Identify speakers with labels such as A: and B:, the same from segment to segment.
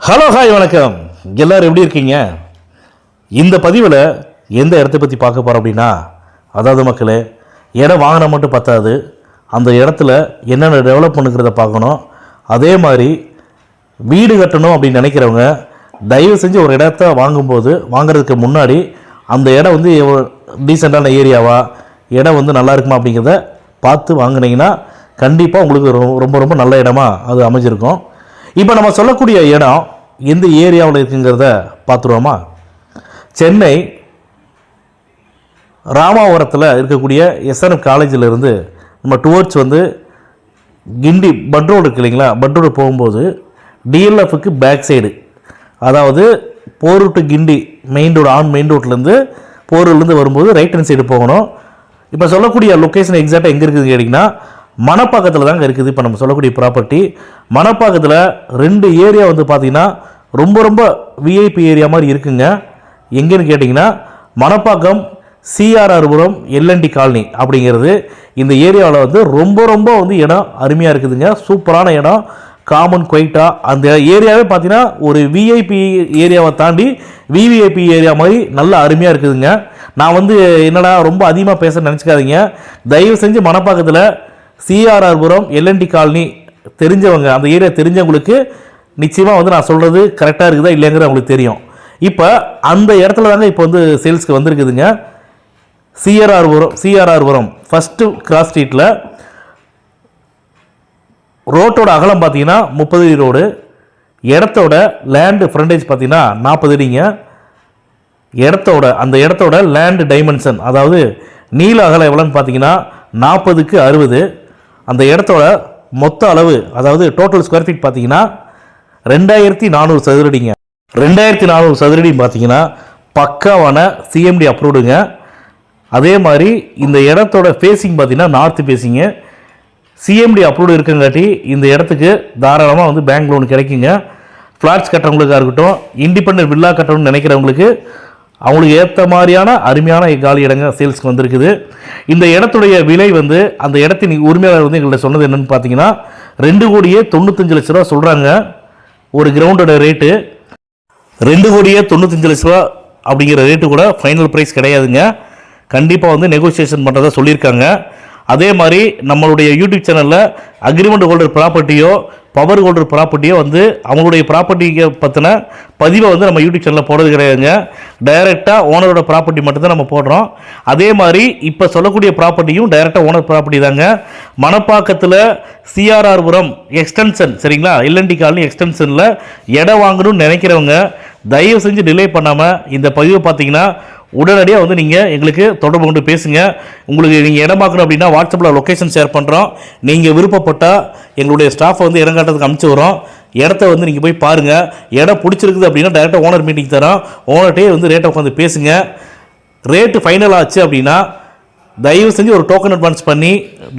A: Hello hi வணக்கம். எல்லோரும் எப்படி இருக்கீங்க? இந்த பதிவில் எந்த இடத்த பற்றி பார்க்க போகிறோம் அப்படின்னா, அதாவது மக்களே, இடம் வாங்கினா மட்டும் பத்தாது, அந்த இடத்துல என்னென்ன டெவலப் பண்ணுங்கிறத பார்க்கணும். அதே மாதிரி வீடு கட்டணும் அப்படின்னு நினைக்கிறவங்க தயவு செஞ்சு ஒரு இடத்த வாங்குறதுக்கு முன்னாடி அந்த இடம் வந்து டீசெண்டான ஏரியாவா, இடம் வந்து நல்லா இருக்குமா அப்படிங்கிறத பார்த்து வாங்கினீங்கன்னா கண்டிப்பாக உங்களுக்கு ரொம்ப ரொம்ப நல்ல இடமா அது அமைஞ்சிருக்கும். இப்போ நம்ம சொல்லக்கூடிய இடம் எந்த ஏரியாவில் இருக்குங்கிறத பார்த்துருவோமா? சென்னை ராமாவரத்தில் இருக்கக்கூடிய எஸ்என்எஃப் காலேஜில் இருந்து நம்ம டுவர்ட்ஸ் வந்து கிண்டி பட் ரோடு இருக்கு இல்லைங்களா, பட் ரோடு போகும்போது டிஎல்எஃப்க்கு பேக் சைடு, அதாவது போரூர் டு கிண்டி மெயின் ரோட்லேருந்து போரூர்லேருந்து வரும்போது ரைட் ஹேண்ட் சைடு போகணும். இப்போ சொல்லக்கூடிய லொக்கேஷன் எக்ஸாக்டாக எங்கே இருக்குதுன்னு கேட்டிங்கன்னா, மணப்பாக்கத்தில் தாங்க இருக்குது. இப்போ நம்ம சொல்லக்கூடிய ப்ராப்பர்ட்டி மணப்பாக்கத்தில் 2 ஏரியா வந்து பார்த்திங்கன்னா ரொம்ப ரொம்ப விஐபி ஏரியா மாதிரி இருக்குங்க. எங்கேன்னு கேட்டிங்கன்னா, மணப்பாக்கம் சிஆர்ஆர்புரம் எல்என்டி காலனி அப்படிங்கிறது இந்த ஏரியாவில் வந்து ரொம்ப ரொம்ப வந்து இடம் அருமையாக இருக்குதுங்க. சூப்பரான இடம், காமன் குவைட்டாக அந்த ஏரியாவே பார்த்தீங்கன்னா ஒரு விஐபி ஏரியாவை தாண்டி விவிஐபி ஏரியா மாதிரி நல்ல அருமையாக இருக்குதுங்க. நான் வந்து என்னடா ரொம்ப அதிகமாக பேச நினச்சிக்காதீங்க. தயவு செஞ்சு மணப்பாக்கத்தில் சிஆர்ஆர்புரம் எல்என்டி காலனி தெரிஞ்சவங்க, அந்த ஏரியா தெரிஞ்சவங்களுக்கு நிச்சயமாக வந்து நான் சொல்கிறது கரெக்டாக இருக்குதா இல்லைங்கிறது அவங்களுக்கு தெரியும். இப்போ அந்த இடத்துல தாங்க இப்போ வந்து சேல்ஸ்க்கு வந்திருக்குதுங்க. சிஆர்ஆர்புரம் ஃபஸ்ட்டு கிராஸ் ஸ்ட்ரீட்டில் ரோட்டோட அகலம் பார்த்தீங்கன்னா 30 அடி ரோடு, இடத்தோட லேண்டு ஃப்ரண்டேஜ் பார்த்தீங்கன்னா 40 அடிங்க. அந்த இடத்தோட லேண்டு டைமென்ஷன், அதாவது நீள அகலம் எவ்வளோன்னு பார்த்தீங்கன்னா 40க்கு 60. அந்த இடத்தோட மொத்த அளவு, அதாவது டோட்டல் ஸ்கொயர் ஃபீட் பார்த்தீங்கன்னா 2400 சதுரடிங்க. 2400 சதுரடி பார்த்தீங்கன்னா பக்காவான சிஎம்டி அப்ரூவ்டுங்க. அதே மாதிரி இந்த இடத்தோட ஃபேஸிங் பார்த்தீங்கன்னா நார்த் ஃபேஸிங்கு. சிஎம்டி அப்ரூவ்டு இருக்குங்காட்டி இந்த இடத்துக்கு தாராளமாக வந்து பேங்க் லோன் கிடைக்குங்க. ஃப்ளாட்ஸ் கட்டுறவங்களுக்காக இருக்கட்டும், இண்டிபெண்டன்ட் வில்லா கட்டணும்னு நினைக்கிறவங்களுக்கு அவங்களுக்கு ஏற்ற மாதிரியான அருமையான காலி இடங்க சேல்ஸ்க்கு வந்திருக்குது. இந்த இடத்துடைய விலை வந்து அந்த இடத்தின் உரிமையாளர் வந்து எங்கள்கிட்ட சொன்னது என்னென்னு பார்த்தீங்கன்னா 2,95,00,000 சொல்கிறாங்க. ஒரு கிரவுண்டோட ரேட்டு 2,95,00,000 அப்படிங்கிற ரேட்டு கூட ஃபைனல் ப்ரைஸ் கிடையாதுங்க. கண்டிப்பாக வந்து நெகோசியேஷன் பண்ணுறதா சொல்லியிருக்காங்க. அதே மாதிரி நம்மளுடைய யூடியூப் சேனலில் அக்ரிமெண்ட் ஹோல்டர் ப்ராப்பர்ட்டியோ பவர் ஹோல்டர் ப்ராப்பர்ட்டியோ வந்து அவங்களுடைய ப்ராப்பர்ட்டியை பற்றின பதிவை வந்து நம்ம யூடியூப் சேனலில் போடுறது கிடையாதுங்க. டைரெக்டாக ஓனரோட ப்ராப்பர்ட்டி மட்டும்தான் நம்ம போடுறோம். அதே மாதிரி இப்போ சொல்லக்கூடிய ப்ராப்பர்ட்டியும் டைரெக்டாக ஓனர் ப்ராப்பர்ட்டி தாங்க. மணப்பாக்கத்தில் சிஆர்ஆர்புரம் எக்ஸ்டென்ஷன், சரிங்களா, எல்என்டி காலனி எக்ஸ்டென்ஷனில் இடம் வாங்கணும்னு நினைக்கிறவங்க தயவு செஞ்சு டிலே பண்ணாமல் இந்த பதிவை பார்த்தீங்கன்னா உடனடியாக வந்து நீங்கள் எங்களுக்கு தொடர்பு கொண்டு பேசுங்க. உங்களுக்கு நீங்கள் இடம் பார்க்கணும் அப்படின்னா வாட்ஸ்அப்பில் லொக்கேஷன் ஷேர் பண்ணுறோம். நீங்கள் விருப்பப்பட்டால் எங்களுடைய ஸ்டாஃபை வந்து இடம் காட்டுறதுக்கு அனுப்பிச்சி வரோம். இடத்த வந்து நீங்கள் போய் பாருங்கள். இடம் பிடிச்சிருக்குது அப்படின்னா டேரெக்டாக ஓனர் மீட்டிங் தரோம். ஓனர்கிட்டே வந்து ரேட்டை உட்காந்து பேசுங்க. ரேட்டு ஃபைனல் ஆச்சு அப்படின்னா தயவு செஞ்சு ஒரு டோக்கன் அட்வான்ஸ் பண்ணி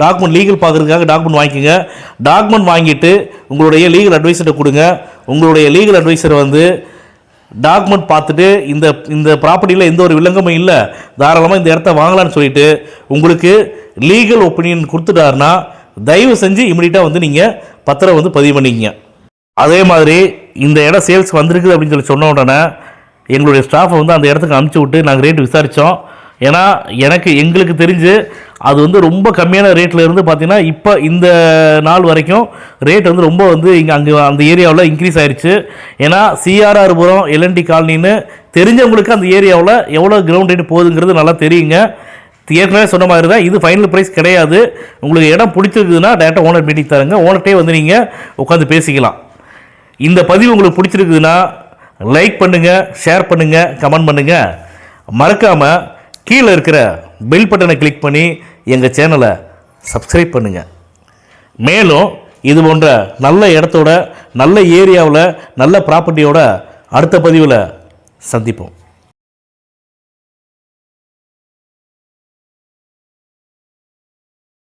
A: டாக்குமெண்ட் லீகல் பார்க்குறதுக்காக டாக்குமெண்ட் வாங்கிக்கோங்க. டாக்குமெண்ட் வாங்கிட்டு உங்களுடைய லீகல் அட்வைசர்கிட்ட கொடுங்க. உங்களுடைய லீகல் அட்வைசர் வந்து டாக்குமெண்ட் பார்த்துட்டு இந்த ப்ராப்பர்ட்டியில் எந்த ஒரு வில்லங்கமும் இல்லை, தாராளமாக இந்த இடத்த வாங்கலான்னு சொல்லிட்டு உங்களுக்கு லீகல் ஒப்பீனியன் கொடுத்துட்டாருன்னா தயவு செஞ்சு இமீடியட்டாக வந்து நீங்கள் பத்திரம் வந்து பதிவு பண்ணிக்கங்க. அதே மாதிரி இந்த இடம் சேல்ஸ் வந்திருக்குது அப்படின்னு சொல்லி சொன்ன உடனே எங்களுடைய ஸ்டாஃபை வந்து அந்த இடத்துக்கு அனுப்பிச்சி விட்டு நாங்கள் ரேட்டு விசாரித்தோம். ஏன்னா எங்களுக்கு தெரிஞ்சு அது வந்து ரொம்ப கம்மியான ரேட்டில் இருந்து பார்த்தீங்கன்னா இப்போ இந்த நாள் வரைக்கும் ரேட் வந்து ரொம்ப வந்து அங்கே அந்த ஏரியாவில் இன்க்ரீஸ் ஆயிடுச்சு. ஏன்னா சிஆர்ஆர்புரம் எல்என்டி காலனின்னு தெரிஞ்சவங்களுக்கு அந்த ஏரியாவில் எவ்வளோ கிரவுண்ட் ரேட் போகுதுங்கிறது நல்லா தெரியுங்க. ஏற்கனவே சொன்ன மாதிரி தான் இது ஃபைனல் ப்ரைஸ் கிடையாது. உங்களுக்கு இடம் பிடிச்சிருக்குதுன்னா டேரெக்டாக ஓனர் மீட்டிங் தருங்க. ஓனர்கிட்டே வந்து நீங்கள் உட்காந்து பேசிக்கலாம். இந்த பதிவு உங்களுக்கு பிடிச்சிருக்குதுன்னா லைக் பண்ணுங்கள், ஷேர் பண்ணுங்கள், கமெண்ட் பண்ணுங்கள். மறக்காமல் கீழே இருக்கிற பெல் பட்டனை கிளிக் பண்ணி எங்கள் சேனலை சப்ஸ்கிரைப் பண்ணுங்கள். மேலும் இது போன்ற நல்ல இடத்தோட நல்ல ஏரியாவில் நல்ல ப்ராப்பர்ட்டியோட அடுத்த பதிவில் சந்திப்போம்.